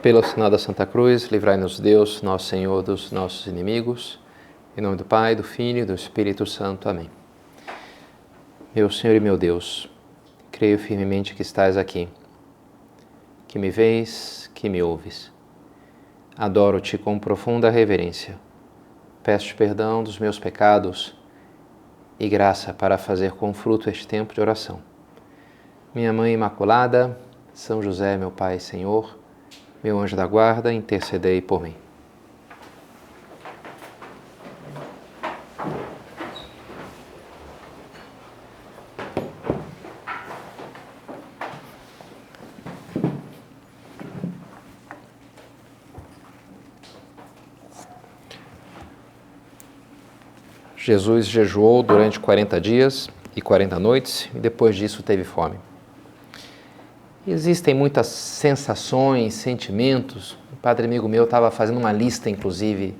Pelo sinal da Santa Cruz, livrai-nos Deus, nosso Senhor, dos nossos inimigos. Em nome do Pai, do Filho e do Espírito Santo. Amém. Meu Senhor e meu Deus, creio firmemente que estás aqui, que me vês, que me ouves. Adoro-te com profunda reverência. Peço-te perdão dos meus pecados e graça para fazer com fruto este tempo de oração. Minha Mãe Imaculada, São José, meu Pai e Senhor, meu anjo da guarda, intercedei por mim. Jesus jejuou durante 40 dias e 40 noites e depois disso teve fome. Existem muitas sensações, sentimentos. Um padre amigo meu estava fazendo uma lista, inclusive,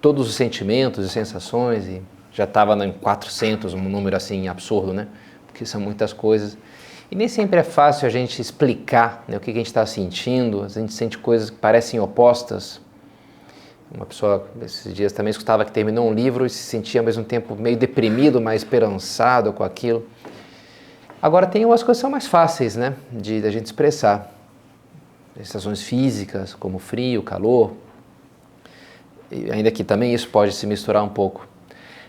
todos os sentimentos e sensações, e já estava em 400, um número assim absurdo, né? Porque são muitas coisas. E nem sempre é fácil a gente explicar, né, o que a gente está sentindo. A gente sente coisas que parecem opostas. Uma pessoa, esses dias também escutava que terminou um livro e se sentia ao mesmo tempo meio deprimido, mas esperançado com aquilo. Agora tem umas coisas que são mais fáceis, né, de a gente expressar. Sensações físicas, como frio, calor, e ainda que também isso pode se misturar um pouco.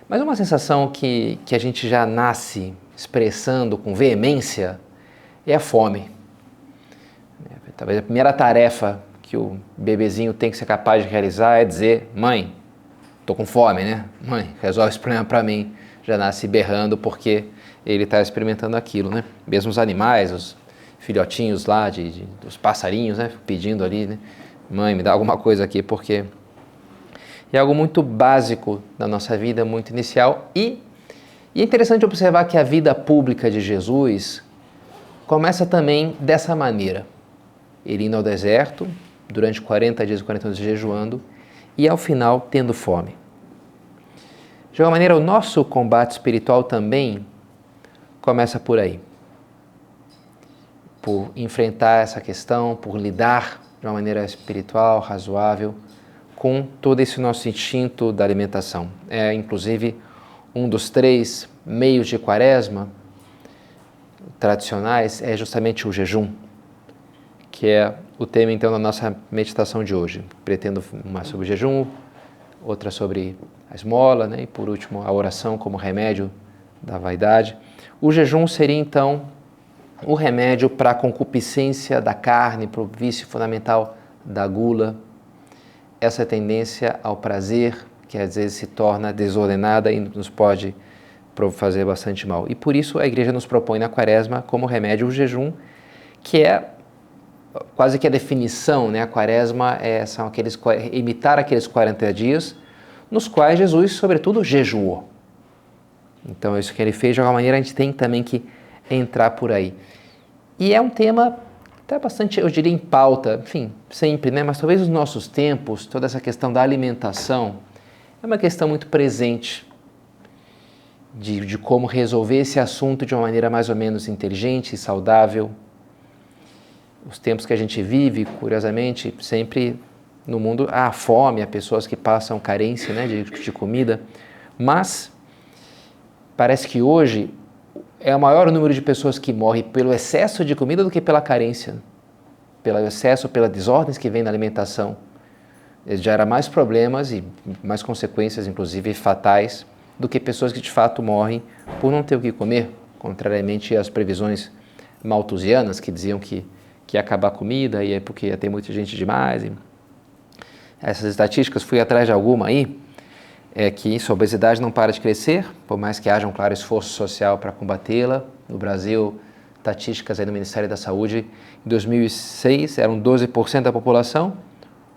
Mas uma sensação que a gente já nasce expressando com veemência é a fome. Talvez a primeira tarefa que o bebezinho tem que ser capaz de realizar é dizer: mãe, tô com fome, né? Mãe, resolve esse problema para mim. Já nasce berrando porque ele está experimentando aquilo, né? Mesmo os animais, os filhotinhos lá, dos passarinhos, né? Pedindo ali, né? Mãe, me dá alguma coisa aqui, porque é algo muito básico da nossa vida, muito inicial. E é interessante observar que a vida pública de Jesus começa também dessa maneira. Ele indo ao deserto, durante 40 dias e 40 noites jejuando, e ao final tendo fome. De alguma maneira, o nosso combate espiritual também começa por aí. Por enfrentar essa questão, por lidar de uma maneira espiritual, razoável, com todo esse nosso instinto da alimentação. É, inclusive, um dos 3 meios de quaresma tradicionais é justamente o jejum, que é o tema, então, da nossa meditação de hoje. Pretendo uma sobre o jejum, outra sobre a esmola, né? E, por último, a oração como remédio da vaidade. O jejum seria, então, o remédio para a concupiscência da carne, para o vício fundamental da gula, essa tendência ao prazer, que às vezes se torna desordenada e nos pode fazer bastante mal. E por isso a Igreja nos propõe na Quaresma como remédio o jejum, que é quase que a definição, né? A Quaresma são imitar aqueles 40 dias nos quais Jesus, sobretudo, jejuou. Então, isso que ele fez, de alguma maneira, a gente tem também que entrar por aí. E é um tema até bastante, eu diria, em pauta, enfim, sempre, né? Mas talvez nos nossos tempos, toda essa questão da alimentação é uma questão muito presente de como resolver esse assunto de uma maneira mais ou menos inteligente e saudável. Os tempos que a gente vive, curiosamente, sempre no mundo há fome, há pessoas que passam carência, né, de comida, mas parece que hoje é o maior número de pessoas que morrem pelo excesso de comida do que pela carência, pelo excesso, pelas desordens que vem na alimentação. Gera mais problemas e mais consequências, inclusive fatais, do que pessoas que de fato morrem por não ter o que comer, contrariamente às previsões malthusianas que diziam que ia acabar a comida e é porque ia ter muita gente demais. E essas estatísticas, fui atrás de alguma aí, que isso, a obesidade não para de crescer, por mais que haja um claro esforço social para combatê-la. No Brasil, estatísticas aí do Ministério da Saúde, em 2006 eram 12% da população,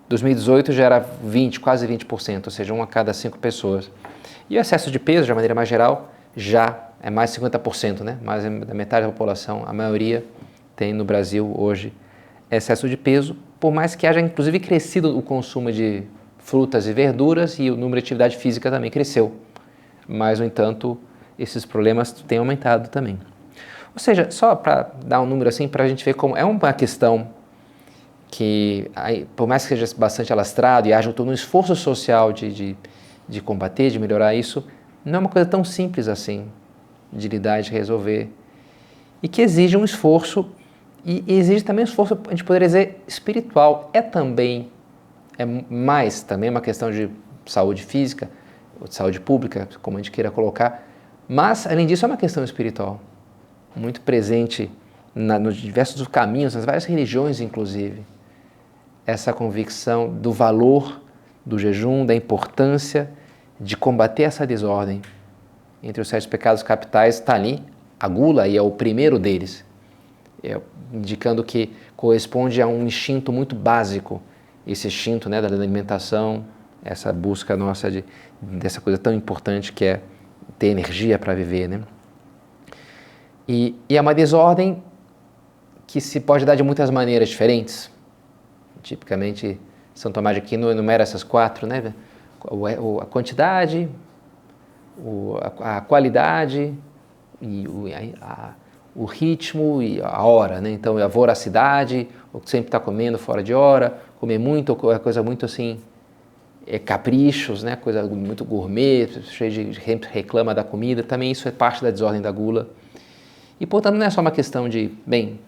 2018 já era 20%, quase 20%, ou seja, 1 a cada 5 pessoas. E o excesso de peso, de uma maneira mais geral, já é mais de 50%, né? Mais da metade da população, a maioria tem no Brasil hoje excesso de peso, por mais que haja inclusive crescido o consumo de frutas e verduras e o número de atividade física também cresceu. Mas, no entanto, esses problemas têm aumentado também. Ou seja, só para dar um número assim, para a gente ver como é uma questão que, por mais que seja bastante alastrado e haja todo um esforço social de combater, de melhorar isso, não é uma coisa tão simples assim de lidar e de resolver. E que exige um esforço, e exige também um esforço, a gente poderia dizer, espiritual. É mais também uma questão de saúde física, ou de saúde pública, como a gente queira colocar, mas, além disso, é uma questão espiritual, muito presente nos diversos caminhos, nas várias religiões, inclusive. Essa convicção do valor do jejum, da importância de combater essa desordem. Entre os 7 pecados capitais está ali a gula, e é o primeiro deles, indicando que corresponde a um instinto muito básico, esse instinto, né, da alimentação, essa busca nossa dessa coisa tão importante que é ter energia para viver, né? E é uma desordem que se pode dar de muitas maneiras diferentes. Tipicamente, São Tomás de Aquino enumera essas 4, né? A quantidade, a qualidade, e o ritmo e a hora, né? Então, a voracidade, o que sempre está comendo fora de hora, comer muito, é coisa muito assim, caprichos, né? Coisa muito gourmet, cheio de reclama da comida, também isso é parte da desordem da gula. E, portanto, não é só uma questão de, bem,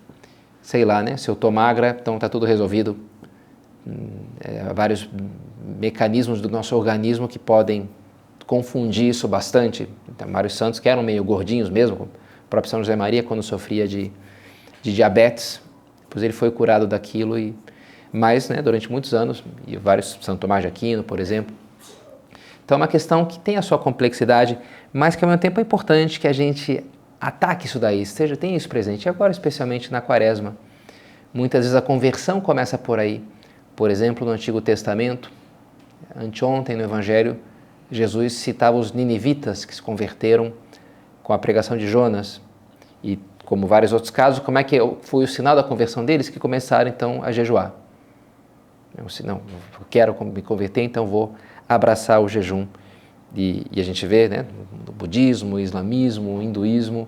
sei lá, né? Se eu estou magra, então está tudo resolvido. Vários mecanismos do nosso organismo que podem confundir isso bastante. Então, vários santos que eram meio gordinhos mesmo, o próprio São José Maria, quando sofria de diabetes, pois ele foi curado daquilo, mas, né, durante muitos anos, e vários, São Tomás de Aquino, por exemplo. Então é uma questão que tem a sua complexidade, mas que ao mesmo tempo é importante que a gente ataque isso daí, tenha isso presente, e agora especialmente na Quaresma. Muitas vezes a conversão começa por aí. Por exemplo, no Antigo Testamento, anteontem no Evangelho, Jesus citava os ninivitas que se converteram com a pregação de Jonas. E, como vários outros casos, como é que foi o sinal da conversão deles? Que começaram, então, a jejuar. Não, eu quero me converter, então vou abraçar o jejum. E a gente vê, né, no budismo, islamismo, hinduísmo,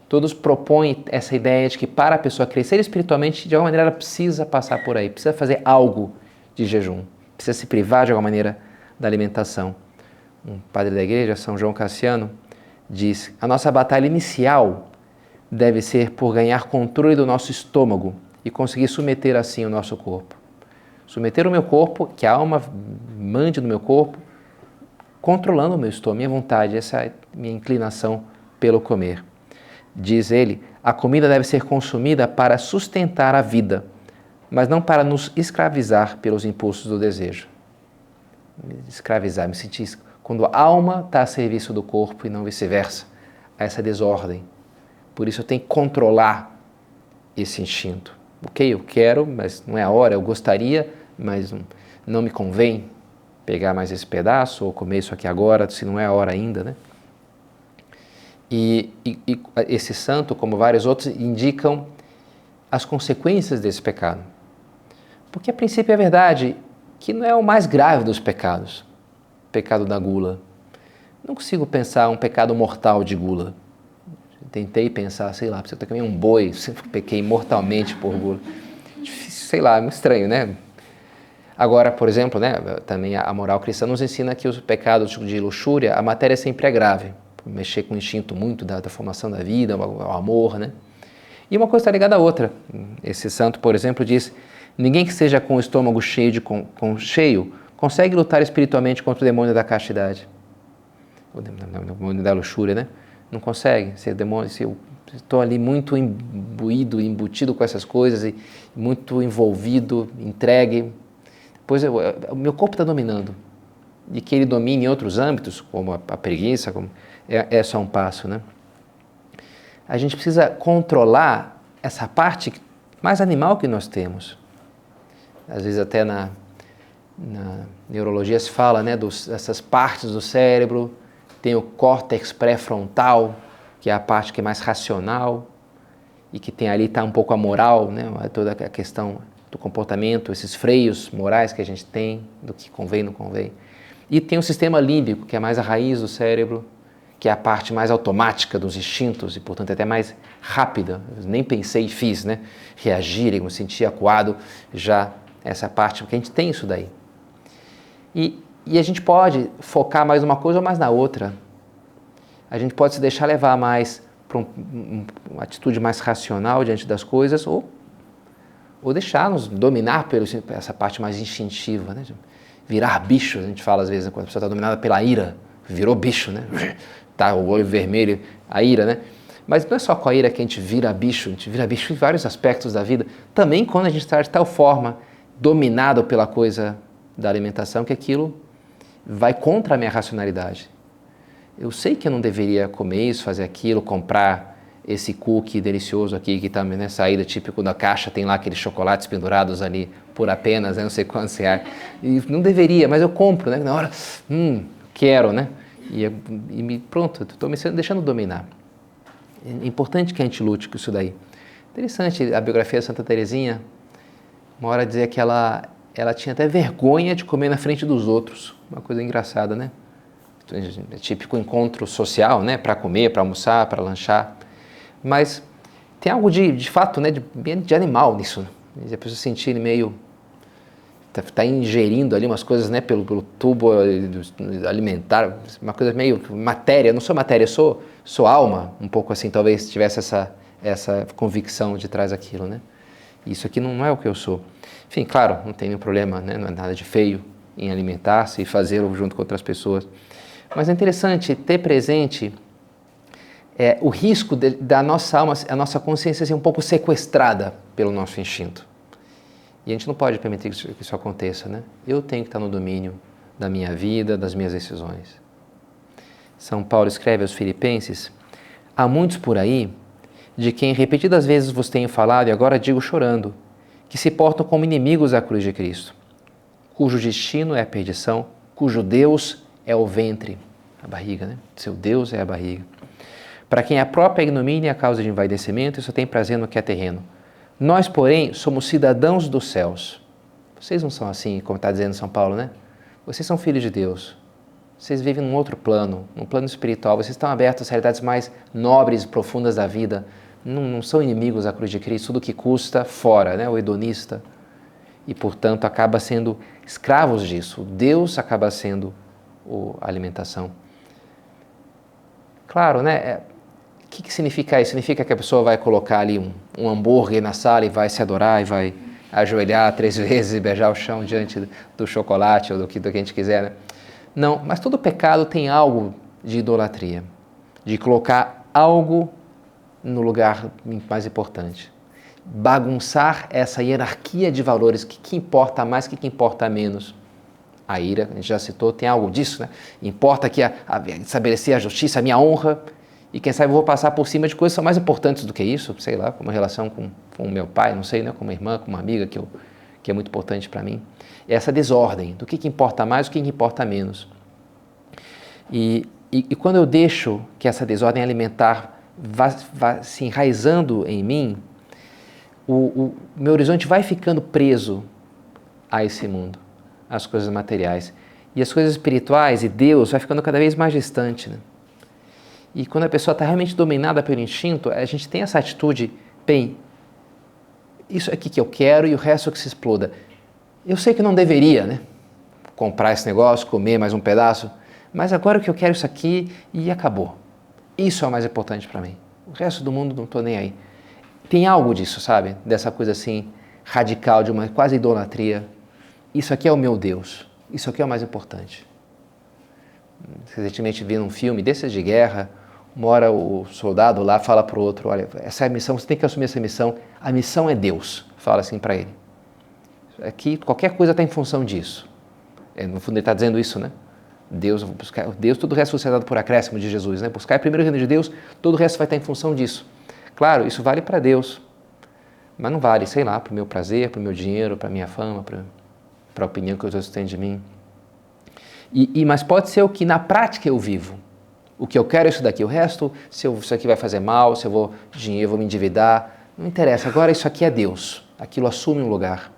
todos propõem essa ideia de que para a pessoa crescer espiritualmente, de alguma maneira ela precisa passar por aí, precisa fazer algo de jejum, precisa se privar de alguma maneira da alimentação. Um padre da igreja, São João Cassiano, diz: a nossa batalha inicial deve ser por ganhar controle do nosso estômago e conseguir submeter assim o nosso corpo. Submeter o meu corpo, que a alma mande no meu corpo, controlando o meu estômago, minha vontade, essa é a minha inclinação pelo comer. Diz ele, a comida deve ser consumida para sustentar a vida, mas não para nos escravizar pelos impulsos do desejo. Me escravizar, me sentir quando a alma está a serviço do corpo e não vice-versa, há essa desordem. Por isso eu tenho que controlar esse instinto. Ok, eu quero, mas não é a hora, eu gostaria, mas não me convém pegar mais esse pedaço ou comer isso aqui agora, se não é a hora ainda, né? E esse santo, como vários outros, indicam as consequências desse pecado. Porque, a princípio, é verdade que não é o mais grave dos pecados, o pecado da gula. Não consigo pensar um pecado mortal de gula. Tentei pensar, sei lá, você comer um boi, você pequei mortalmente por gula. Sei lá, é muito estranho, né? Agora, por exemplo, né, também a moral cristã nos ensina que os pecados de luxúria, a matéria sempre é grave. Mexer com o instinto muito da formação da vida, o amor, né? E uma coisa está ligada à outra. Esse santo, por exemplo, diz: ninguém que esteja com o estômago cheio cheio consegue lutar espiritualmente contra o demônio da castidade. O demônio da luxúria, né? Não consegue. Se eu estou ali muito imbuído, embutido com essas coisas e muito envolvido, entregue, pois o meu corpo está dominando. E que ele domine em outros âmbitos, como a preguiça, é só um passo, né? A gente precisa controlar essa parte mais animal que nós temos. Às vezes até na neurologia se fala, né, dessas partes do cérebro. Tem o córtex pré-frontal, que é a parte que é mais racional e que tem ali, está um pouco a moral, né, toda a questão do comportamento, esses freios morais que a gente tem, do que convém e não convém. E tem o sistema límbico, que é mais a raiz do cérebro, que é a parte mais automática dos instintos e, portanto, até mais rápida. Eu nem pensei e fiz, né? Reagir, me sentir acuado, já essa parte, porque a gente tem isso daí. E a gente pode focar mais numa coisa ou mais na outra. A gente pode se deixar levar mais para uma atitude mais racional diante das coisas ou deixar-nos dominar por essa parte mais instintiva, né? Virar bicho, a gente fala às vezes, quando a pessoa está dominada pela ira, virou bicho, né? Tá, o olho vermelho, a ira, né? Mas não é só com a ira que a gente vira bicho em vários aspectos da vida. Também quando a gente está de tal forma dominado pela coisa da alimentação que aquilo vai contra a minha racionalidade. Eu sei que eu não deveria comer isso, fazer aquilo, comprar esse cookie delicioso aqui que está na saída, típico da caixa, tem lá aqueles chocolates pendurados ali por apenas, não sei quantos reais. E não deveria, mas eu compro, né? Na hora, quero, né? Pronto, estou me deixando dominar. É importante que a gente lute com isso daí. Interessante a biografia de Santa Teresinha, uma hora dizia que ela tinha até vergonha de comer na frente dos outros. Uma coisa engraçada, né? É típico encontro social, né? Para comer, para almoçar, para lanchar. Mas tem algo de fato, né? De animal nisso. Né? A pessoa se sentir meio... Está ingerindo ali umas coisas, né? Pelo tubo alimentar. Uma coisa meio matéria. Eu não sou matéria, eu sou alma. Um pouco assim, talvez tivesse essa convicção de trás daquilo, né? Isso aqui não é o que eu sou. Enfim, claro, não tem nenhum problema, né? Não é nada de feio em alimentar-se e fazê-lo junto com outras pessoas. Mas é interessante ter presente o risco da nossa alma, a nossa consciência ser um pouco sequestrada pelo nosso instinto. E a gente não pode permitir que isso aconteça, né? Eu tenho que estar no domínio da minha vida, das minhas decisões. São Paulo escreve aos Filipenses: há muitos por aí, de quem repetidas vezes vos tenho falado e agora digo chorando, que se portam como inimigos da cruz de Cristo, cujo destino é a perdição, cujo Deus é o ventre, a barriga, né? Seu Deus é a barriga. Para quem a própria ignomínia é a causa de envaidecimento, isso tem prazer no que é terreno. Nós, porém, somos cidadãos dos céus. Vocês não são assim, como está dizendo São Paulo, né? Vocês são filhos de Deus. Vocês vivem num outro plano, num plano espiritual. Vocês estão abertos às realidades mais nobres e profundas da vida. Não são inimigos da cruz de Cristo, tudo que custa fora, né? O hedonista. E, portanto, acaba sendo escravos disso. Deus acaba sendo a alimentação. Claro, né? O que significa isso? Significa que a pessoa vai colocar ali um hambúrguer na sala e vai se adorar e vai ajoelhar 3 vezes e beijar o chão diante do chocolate ou do que a gente quiser, né? Não, mas todo pecado tem algo de idolatria, de colocar algo no lugar mais importante. Bagunçar essa hierarquia de valores, que importa mais, que importa menos. A ira, a gente já citou, tem algo disso, né? Importa que estabelecer a justiça, a minha honra, e quem sabe eu vou passar por cima de coisas que são mais importantes do que isso, sei lá, como a relação com o meu pai, não sei, né? Com uma irmã, com uma amiga que é muito importante para mim. Essa desordem do que importa mais, o que importa menos. E quando eu deixo que essa desordem alimentar vá se enraizando em mim, o meu horizonte vai ficando preso a esse mundo, às coisas materiais. E as coisas espirituais e Deus vai ficando cada vez mais distante, né? E quando a pessoa está realmente dominada pelo instinto, a gente tem essa atitude, bem, isso aqui que eu quero e o resto que se exploda. Eu sei que não deveria, né? Comprar esse negócio, comer mais um pedaço, mas agora que eu quero isso aqui e acabou. Isso é o mais importante para mim. O resto do mundo não estou nem aí. Tem algo disso, sabe? Dessa coisa assim, radical, de uma quase idolatria. Isso aqui é o meu Deus. Isso aqui é o mais importante. Recentemente vi num filme desses de guerra, uma hora o soldado lá fala para o outro, olha, essa é a missão, você tem que assumir essa missão, a missão é Deus, fala assim para ele. Aqui qualquer coisa está em função disso. No fundo ele está dizendo isso, né? Deus, tudo o resto foi dado por acréscimo de Jesus, né? Buscar primeiro o reino de Deus, todo o resto vai estar em função disso. Claro, isso vale para Deus, mas não vale, sei lá, para o meu prazer, para o meu dinheiro, para a minha fama, para a opinião que os outros têm de mim. Mas pode ser o que na prática eu vivo. O que eu quero é isso daqui. O resto, se isso aqui vai fazer mal, se eu vou dinheiro, vou me endividar, não interessa. Agora isso aqui é Deus. Aquilo assume um lugar.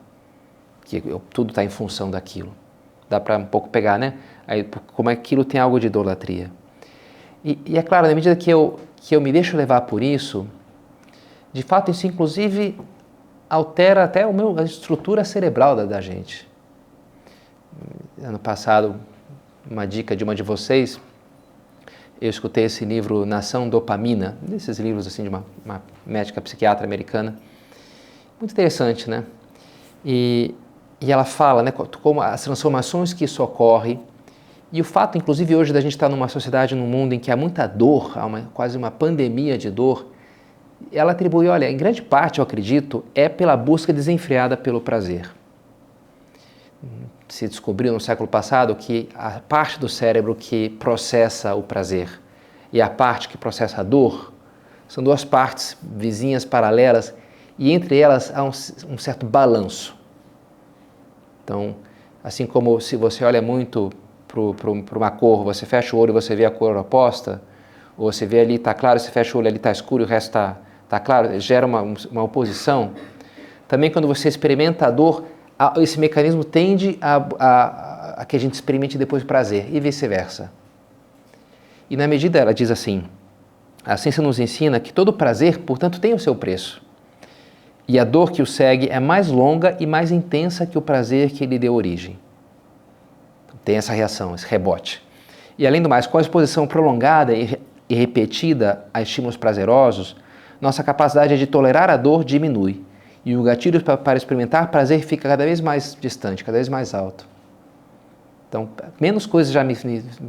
Tudo está em função daquilo. Dá para um pouco pegar, né? Aí, como aquilo tem algo de idolatria. E é claro, na medida que eu me deixo levar por isso, de fato isso inclusive altera até a estrutura cerebral da gente. Ano passado, uma dica de uma de vocês, eu escutei esse livro Nação Dopamina, desses livros assim de uma médica psiquiatra americana, muito interessante, né? E ela fala, né, como as transformações que isso ocorre, e o fato, inclusive, hoje da gente estar numa sociedade, num mundo em que há muita dor, há quase uma pandemia de dor, ela atribui, olha, em grande parte, eu acredito, é pela busca desenfreada pelo prazer. Se descobriu no século passado que a parte do cérebro que processa o prazer e a parte que processa a dor são duas partes vizinhas, paralelas, e entre elas há um certo balanço. Então, assim como se você olha muito para uma cor, você fecha o olho e você vê a cor oposta, ou você vê ali está claro, você fecha o olho ali está escuro e o resto está claro, gera uma oposição. Também quando você experimenta a dor, esse mecanismo tende a que a gente experimente depois o prazer, e vice-versa. E na medida, ela diz assim, a ciência nos ensina que todo prazer, portanto, tem o seu preço. E a dor que o segue é mais longa e mais intensa que o prazer que lhe deu origem. Então, tem essa reação, esse rebote. E além do mais, com a exposição prolongada e repetida a estímulos prazerosos, nossa capacidade de tolerar a dor diminui. E o gatilho para experimentar prazer fica cada vez mais distante, cada vez mais alto. Então, menos coisas já me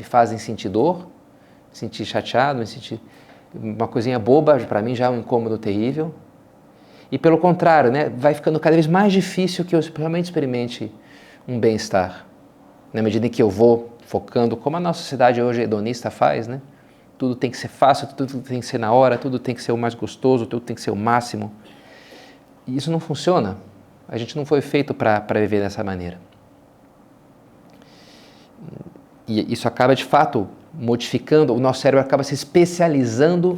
fazem sentir dor, me sentir chateado, me sentir uma coisinha boba, para mim já é um incômodo terrível. E pelo contrário, né, vai ficando cada vez mais difícil que eu realmente experimente um bem-estar. Na medida em que eu vou focando, como a nossa sociedade hoje hedonista faz, né? Tudo tem que ser fácil, tudo tem que ser na hora, tudo tem que ser o mais gostoso, tudo tem que ser o máximo. E isso não funciona. A gente não foi feito para viver dessa maneira. E isso acaba, de fato, modificando, o nosso cérebro acaba se especializando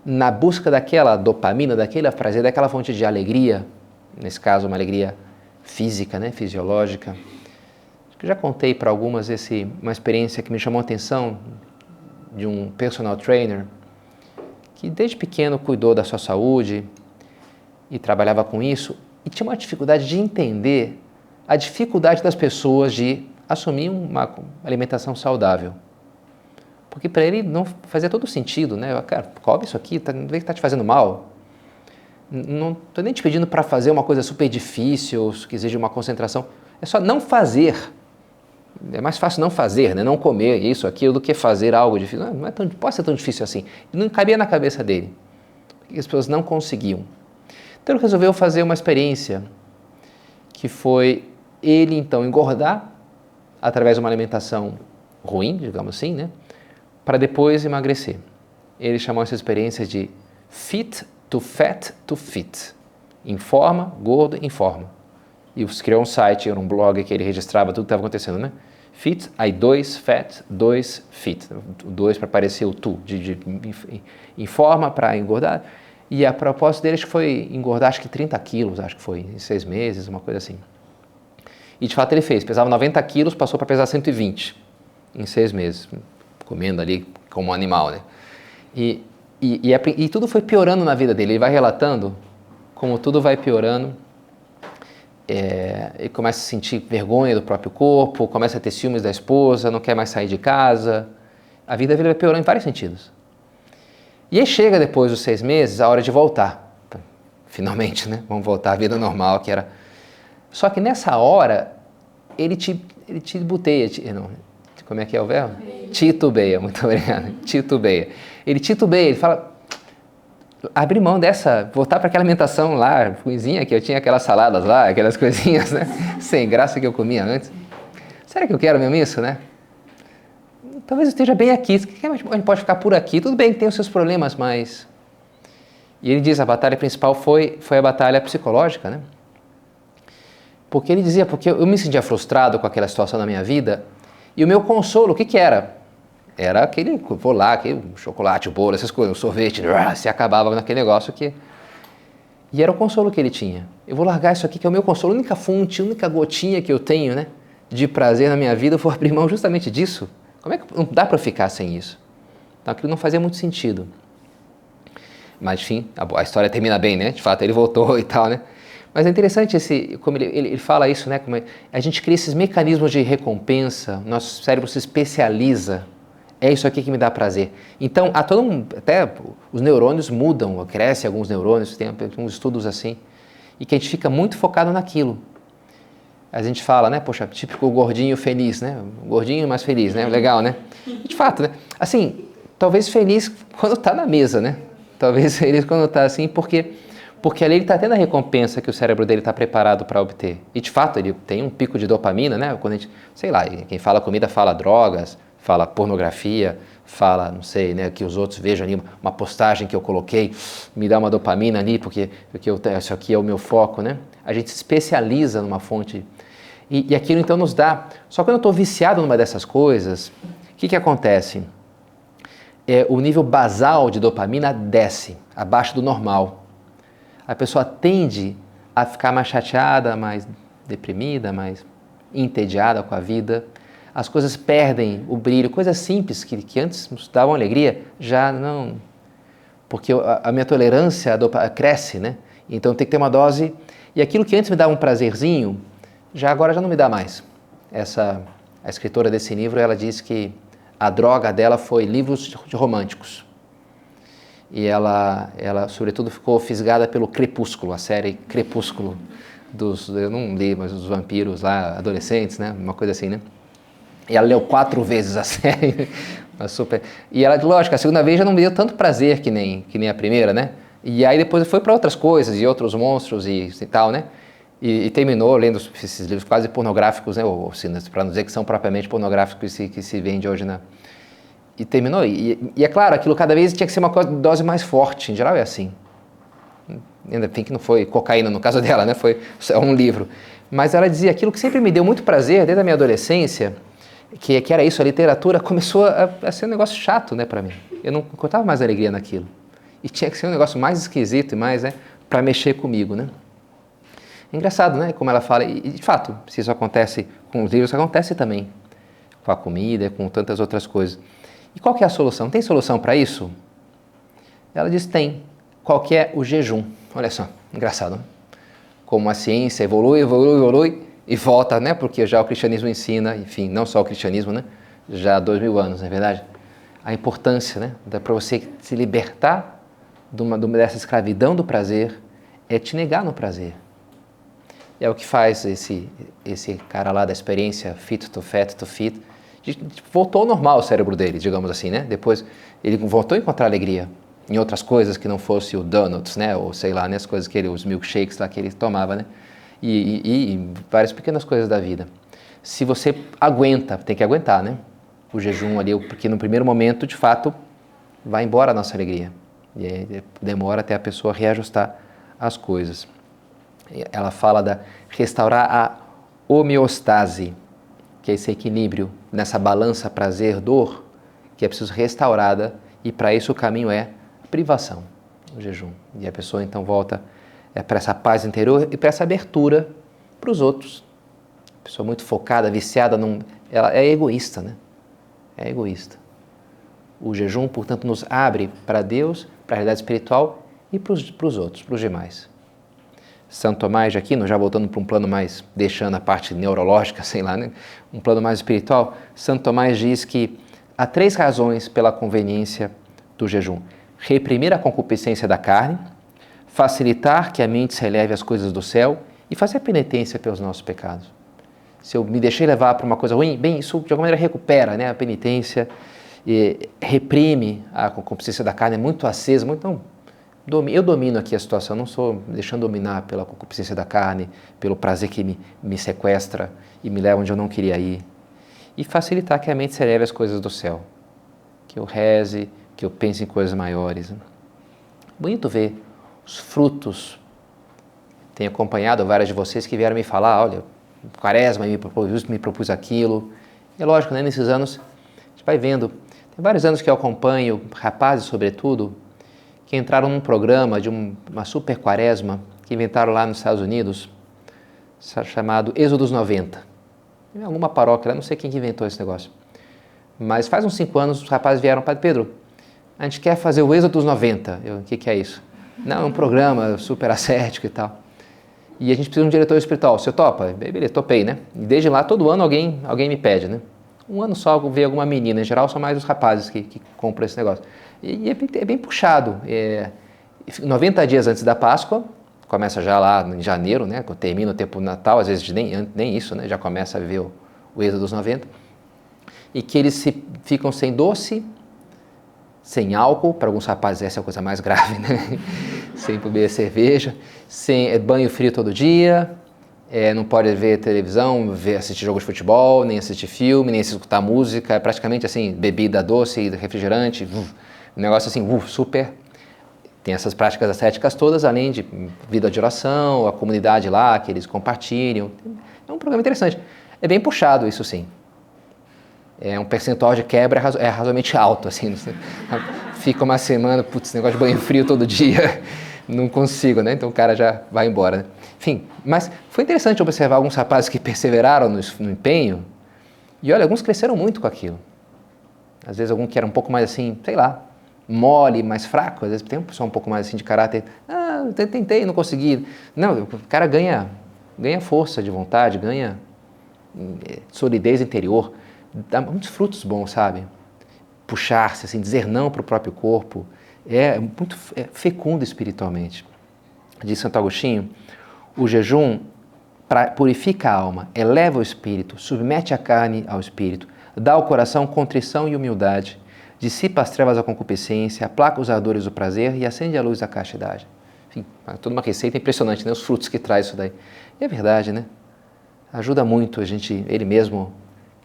na busca daquela dopamina, daquele prazer, daquela fonte de alegria, nesse caso uma alegria física, né, fisiológica. Acho que já contei para algumas uma experiência que me chamou a atenção de um personal trainer que desde pequeno cuidou da sua saúde e trabalhava com isso e tinha uma dificuldade de entender a dificuldade das pessoas de assumir uma alimentação saudável. Porque para ele não fazia todo sentido, né? Cara, come isso aqui, não vê que está te fazendo mal. Não estou nem te pedindo para fazer uma coisa super difícil, que exige uma concentração. É só não fazer. É mais fácil não fazer, né? Não comer isso, aquilo, do que fazer algo difícil. Não pode ser tão difícil assim. Não cabia na cabeça dele. Porque as pessoas não conseguiam. Então ele resolveu fazer uma experiência que foi ele, então, engordar através de uma alimentação ruim, digamos assim, né? Para depois emagrecer. Ele chamou essa experiência de Fit to Fat to Fit. Em forma, gordo, em forma. E criou um site, era um blog que ele registrava tudo que estava acontecendo, né? Fit, aí 2 fat, 2 fit. 2 para parecer o tu, em forma para engordar. E a propósito dele foi engordar acho que 30 quilos, acho que foi, em 6 meses, uma coisa assim. E de fato ele fez, pesava 90 quilos, passou para pesar 120 em 6 meses. Comendo ali como um animal, né? E tudo foi piorando na vida dele. Ele vai relatando como tudo vai piorando. Ele começa a sentir vergonha do próprio corpo, começa a ter ciúmes da esposa, não quer mais sair de casa. A vida dele vai piorando em vários sentidos. E aí chega depois dos 6 meses a hora de voltar. Finalmente, né? Vamos voltar à vida normal que era. Só que nessa hora ele titubeia. Como é que é o verbo? Titubeia, muito obrigado. Titubeia. Ele fala, abrir mão dessa, voltar para aquela alimentação lá, ruimzinha, que eu tinha aquelas saladas lá, aquelas coisinhas, né? Sem graça que eu comia antes. Será que eu quero mesmo isso, né? Talvez eu esteja bem aqui, a gente pode ficar por aqui, tudo bem que tem os seus problemas, mas... E ele diz, a batalha principal foi a batalha psicológica, né? Porque ele dizia, porque eu me sentia frustrado com aquela situação na minha vida, e o meu consolo, o que era? Era aquele, vou lá, aquele chocolate, o bolo, essas coisas, o sorvete, se acabava naquele negócio que... E era o consolo que ele tinha. Eu vou largar isso aqui, que é o meu consolo, a única fonte, a única gotinha que eu tenho, né, de prazer na minha vida, eu vou abrir mão justamente disso. Como é que não dá para ficar sem isso? Então aquilo não fazia muito sentido. Mas enfim, a história termina bem, né? De fato, ele voltou e tal, né? Mas é interessante como ele fala isso, né? Como a gente cria esses mecanismos de recompensa, nosso cérebro se especializa. É isso aqui que me dá prazer. Então, até os neurônios mudam, crescem alguns neurônios, tem uns estudos assim, e que a gente fica muito focado naquilo. A gente fala, né? Poxa, típico gordinho feliz, né? O gordinho mais feliz, né? Legal, né? De fato, né? Assim, talvez feliz quando está na mesa, né? Talvez feliz quando está assim, porque ali ele está tendo a recompensa que o cérebro dele está preparado para obter. E de fato, ele tem um pico de dopamina, né? Quando a gente, sei lá, quem fala comida fala drogas, fala pornografia, fala, não sei, né, que os outros vejam ali uma postagem que eu coloquei, me dá uma dopamina ali, porque isso aqui é o meu foco, né? A gente se especializa numa fonte e aquilo então nos dá. Só que quando eu estou viciado numa dessas coisas, o que acontece? O nível basal de dopamina desce, abaixo do normal. A pessoa tende a ficar mais chateada, mais deprimida, mais entediada com a vida. As coisas perdem o brilho, coisas simples que antes nos davam alegria, já não, porque a minha tolerância cresce, né? Então tem que ter uma dose, e aquilo que antes me dava um prazerzinho, agora já não me dá mais. A escritora desse livro, ela diz que a droga dela foi livros românticos. E ela sobretudo ficou fisgada pelo Crepúsculo, a série Crepúsculo, eu não li, mas os vampiros lá, adolescentes, né? Uma coisa assim, né? E ela leu 4 vezes a série. E ela, lógico, a segunda vez já não me deu tanto prazer que nem a primeira, né? E aí depois foi para outras coisas, e outros monstros e tal, né? E terminou lendo esses livros quase pornográficos, né? Para não dizer que são propriamente pornográficos que se vende hoje E terminou. E é claro, aquilo cada vez tinha que ser uma dose mais forte. Em geral é assim. Ainda bem que não foi cocaína no caso dela, né? Foi um livro. Mas ela dizia, aquilo que sempre me deu muito prazer desde a minha adolescência, que era isso, a literatura começou a ser um negócio chato, né, para mim. Eu não encontrava mais alegria naquilo. E tinha que ser um negócio mais esquisito e mais, né, para mexer comigo, né. Engraçado, né, como ela fala, e de fato, se isso acontece com os livros, acontece também com a comida, com tantas outras coisas. E qual que é a solução? Tem solução para isso? Ela diz, tem. Qual que é? O jejum. Olha só, engraçado, né? Como a ciência evolui e volta, né? Porque já o cristianismo ensina, enfim, não só o cristianismo, né? Já há 2000 anos, não é verdade? A importância, né? Para você se libertar dessa escravidão do prazer é te negar no prazer. É o que faz esse cara lá da experiência Fit to Fat to Fit, voltou ao normal o cérebro dele, digamos assim, né? Depois ele voltou a encontrar alegria em outras coisas que não fosse o donuts, né? Ou sei lá, né? As coisas os milkshakes lá que ele tomava, né? E várias pequenas coisas da vida. Se você aguenta, tem que aguentar, né? O jejum ali, porque no primeiro momento, de fato, vai embora a nossa alegria. E aí demora até a pessoa reajustar as coisas. Ela fala restaurar a homeostase, que é esse equilíbrio nessa balança prazer-dor, que é preciso restaurada, e para isso o caminho é a privação, o jejum. E a pessoa então volta para essa paz interior e para essa abertura para os outros. A pessoa muito focada, viciada, ela é egoísta, né? É egoísta. O jejum, portanto, nos abre para Deus, para a realidade espiritual e para os outros, para os demais. Santo Tomás de Aquino, já voltando para um plano mais, deixando a parte neurológica, sei lá, né? Um plano mais espiritual, Santo Tomás diz que há 3 razões pela conveniência do jejum. Reprimir a concupiscência da carne, facilitar que a mente se eleve às coisas do céu e fazer penitência pelos nossos pecados. Se eu me deixei levar para uma coisa ruim, bem, isso de alguma maneira recupera, né? A penitência, reprime a concupiscência da carne, é muito acesa, eu domino aqui a situação, não sou deixando dominar pela concupiscência da carne, pelo prazer que me sequestra e me leva onde eu não queria ir. E facilitar que a mente se eleve às coisas do céu, que eu reze, que eu pense em coisas maiores. Bonito ver os frutos. Tenho acompanhado várias de vocês que vieram me falar, olha, Quaresma me propus aquilo. É lógico, né? Nesses anos, a gente vai vendo. Tem vários anos que eu acompanho, rapazes sobretudo, que entraram num programa de uma super quaresma que inventaram lá nos Estados Unidos, chamado Êxodos 90. Em alguma paróquia, não sei quem que inventou esse negócio. Mas faz uns 5 anos, os rapazes vieram, Padre Pedro, a gente quer fazer o Êxodos 90. O que é isso? Não, é um programa super ascético e tal. E a gente precisa de um diretor espiritual. Você topa? Beleza, topei, né? E desde lá, todo ano alguém me pede, né? Um ano só vê alguma menina. Em geral, são mais os rapazes que compram esse negócio. E é bem puxado. 90 dias antes da Páscoa, começa já lá em janeiro, né? Termina o tempo do Natal, às vezes nem isso, né? Já começa a ver o êxodo dos 90. E que eles ficam sem doce, sem álcool, para alguns rapazes essa é a coisa mais grave, né? Sem beber cerveja, sem banho frio todo dia, não pode ver televisão, assistir jogo de futebol, nem assistir filme, nem escutar música, é praticamente assim, bebida doce, refrigerante, um negócio assim, super. Tem essas práticas ascéticas todas, além de vida de oração, a comunidade lá que eles compartilham. É um programa interessante. É bem puxado isso sim. Um percentual de quebra razoavelmente alto, assim. Fica uma semana, putz, negócio de banho frio todo dia, não consigo, né? Então o cara já vai embora, né? Enfim, mas foi interessante observar alguns rapazes que perseveraram no empenho e olha, alguns cresceram muito com aquilo. Às vezes algum que era um pouco mais assim, sei lá, mole, mais fraco, às vezes tem uma pessoa um pouco mais assim de caráter, tentei, não consegui. Não, o cara ganha força de vontade, ganha solidez interior, dá muitos frutos bons, sabe? Puxar-se, assim, dizer não para o próprio corpo, é muito fecundo espiritualmente. Diz Santo Agostinho, o jejum purifica a alma, eleva o espírito, submete a carne ao espírito, dá ao coração contrição e humildade, dissipa as trevas da concupiscência, aplaca os ardores do prazer e acende a luz da castidade. Enfim, toda uma receita impressionante, né? Os frutos que traz isso daí. E é verdade, né? Ajuda muito a gente, ele mesmo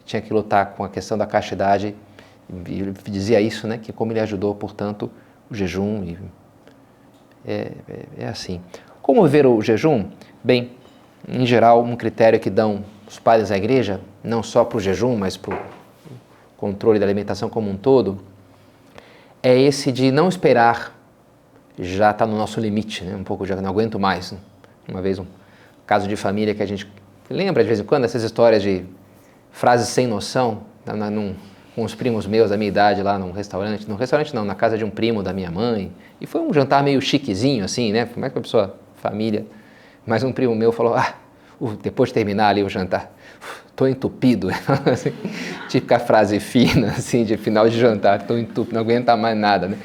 tinha que lutar com a questão da castidade, e ele dizia isso, né? Que como ele ajudou, portanto, o jejum. É assim. Como ver o jejum? Bem, em geral, um critério que dão os padres da igreja, não só para o jejum, mas para o controle da alimentação como um todo, é esse de não esperar, já está no nosso limite, né? Um pouco, já não aguento mais. Né? Uma vez um caso de família que a gente lembra de vez em quando, essas histórias de frases sem noção, com os primos meus da minha idade lá num restaurante não, na casa de um primo da minha mãe, e foi um jantar meio chiquezinho assim, né? Como é que a pessoa, família, mas um primo meu falou, depois de terminar ali o jantar, estou entupido, assim, típica frase fina, assim, de final de jantar, estou entupido, não aguenta mais nada, né?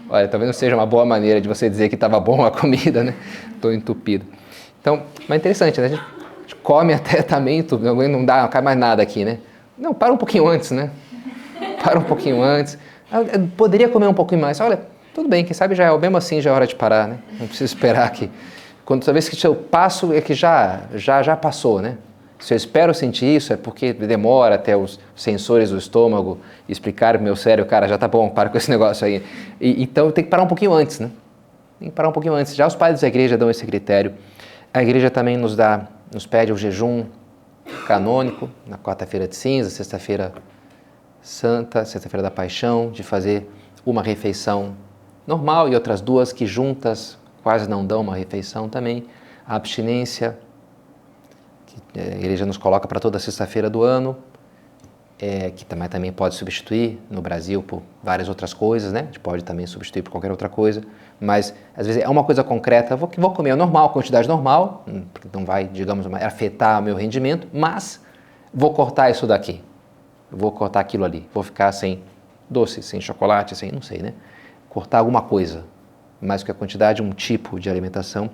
Olha, talvez não seja uma boa maneira de você dizer que estava bom a comida, né? Estou entupido. Então, mas interessante, né? A gente come até também entupido, não cai mais nada aqui, né? Não, para um pouquinho antes, né? Para um pouquinho antes. Eu poderia comer um pouquinho mais. Olha, tudo bem, quem sabe mesmo assim já é hora de parar, né? Não precisa esperar aqui. Quando talvez que eu passo é que já passou, né? Se eu espero sentir isso é porque demora até os sensores do estômago explicarem pro meu cérebro, cara, já tá bom, para com esse negócio aí. Então tem que parar um pouquinho antes, né? Tem que parar um pouquinho antes. Já os padres da igreja dão esse critério. A igreja também nos pede o jejum canônico, na quarta-feira de cinza, sexta-feira santa, sexta-feira da paixão, de fazer uma refeição normal e outras duas que juntas quase não dão uma refeição também. A abstinência, que a igreja nos coloca para toda sexta-feira do ano, que também pode substituir no Brasil por várias outras coisas, né? A gente pode também substituir por qualquer outra coisa, mas às vezes é uma coisa concreta, vou comer normal, quantidade normal, não vai, digamos, afetar o meu rendimento, mas vou cortar isso daqui, vou cortar aquilo ali, vou ficar sem doce, sem chocolate, sem, não sei, né? Cortar alguma coisa, mais que a quantidade, um tipo de alimentação.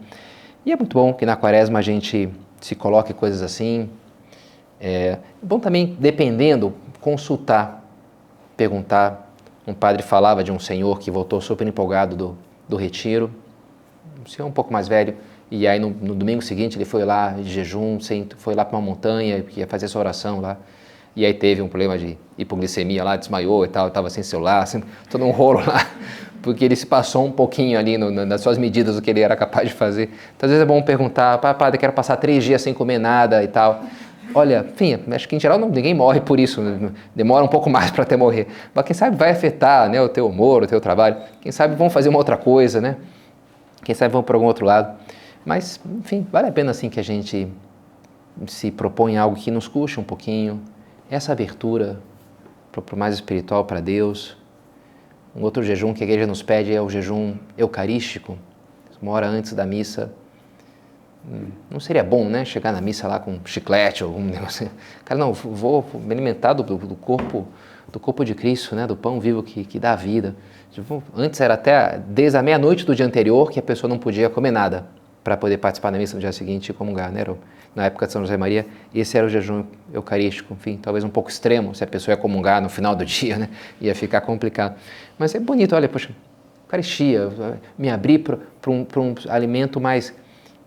E é muito bom que na quaresma a gente se coloque coisas assim. É bom também, dependendo, consultar, perguntar. Um padre falava de um senhor que voltou super empolgado do retiro, um senhor um pouco mais velho, e aí no domingo seguinte ele foi lá de jejum, foi lá para uma montanha, ia fazer essa oração lá, e aí teve um problema de hipoglicemia lá, desmaiou e tal, estava sem celular, assim, todo um rolo lá, porque ele se passou um pouquinho ali nas suas medidas do que ele era capaz de fazer. Então às vezes é bom perguntar, padre, quero passar 3 dias sem comer nada e tal. Olha, enfim, acho que em geral ninguém morre por isso, demora um pouco mais para até morrer. Mas quem sabe vai afetar, né, o teu humor, o teu trabalho. Quem sabe vão fazer uma outra coisa, né? Quem sabe vão para algum outro lado. Mas, enfim, vale a pena assim que a gente se propõe algo que nos custe um pouquinho. Essa abertura para o mais espiritual, para Deus. Um outro jejum que a igreja nos pede é o jejum eucarístico. Uma hora antes da missa, Não seria bom, né, chegar na missa lá com um chiclete ou algum negócio? Cara, não, vou me alimentar do corpo de Cristo, né, do pão vivo que dá vida. Tipo, antes era até desde a meia-noite do dia anterior que a pessoa não podia comer nada para poder participar da missa no dia seguinte e comungar, né? Na época de São José Maria, esse era o jejum eucarístico, enfim, talvez um pouco extremo, se a pessoa ia comungar no final do dia, né, ia ficar complicado. Mas é bonito, olha, poxa, Eucaristia, me abrir para um alimento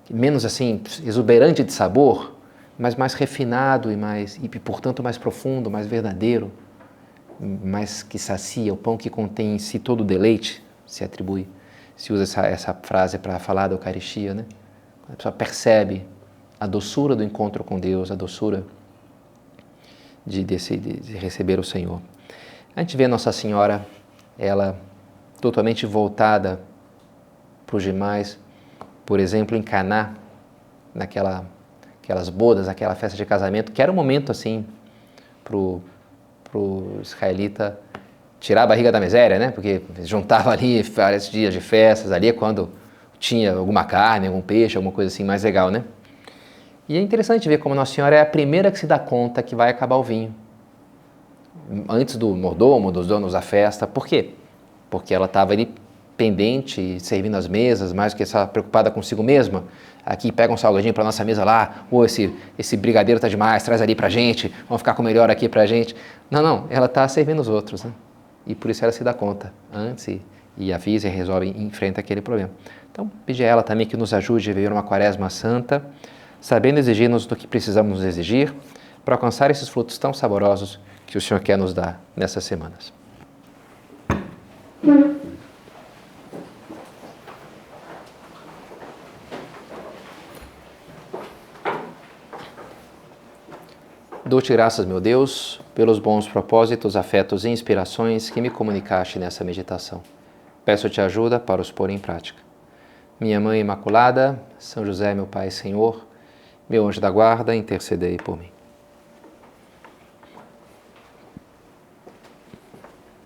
menos assim, exuberante de sabor, mas mais refinado e portanto mais profundo, mais verdadeiro, mais que sacia, o pão que contém em si todo o deleite, se usa essa frase para falar da Eucaristia, né? A pessoa percebe a doçura do encontro com Deus, a doçura de receber o Senhor. A gente vê Nossa Senhora, ela totalmente voltada para os demais, por exemplo, em Caná, aquelas bodas, aquela festa de casamento, que era um momento assim pro israelita tirar a barriga da miséria, né? Porque juntava ali vários dias de festas, ali é quando tinha alguma carne, algum peixe, alguma coisa assim mais legal, né? E é interessante ver como Nossa Senhora é a primeira que se dá conta que vai acabar o vinho. Antes do mordomo, dos donos da festa. Por quê? Porque ela estava ali pendente, servindo as mesas, mais do que só preocupada consigo mesma. Aqui, pega um salgadinho para nossa mesa lá, ou esse brigadeiro está demais, traz ali para gente, vamos ficar com o melhor aqui para gente. Não, ela está servindo os outros, né? E por isso ela se dá conta antes e avisa e resolve e enfrenta aquele problema. Então, pedir a ela também que nos ajude a viver uma quaresma santa, sabendo exigir-nos do que precisamos nos exigir, para alcançar esses frutos tão saborosos que o Senhor quer nos dar nessas semanas. Dou-te graças, meu Deus, pelos bons propósitos, afetos e inspirações que me comunicaste nessa meditação. Peço-te ajuda para os pôr em prática. Minha Mãe Imaculada, São José, meu Pai e Senhor, meu anjo da guarda, intercedei por mim.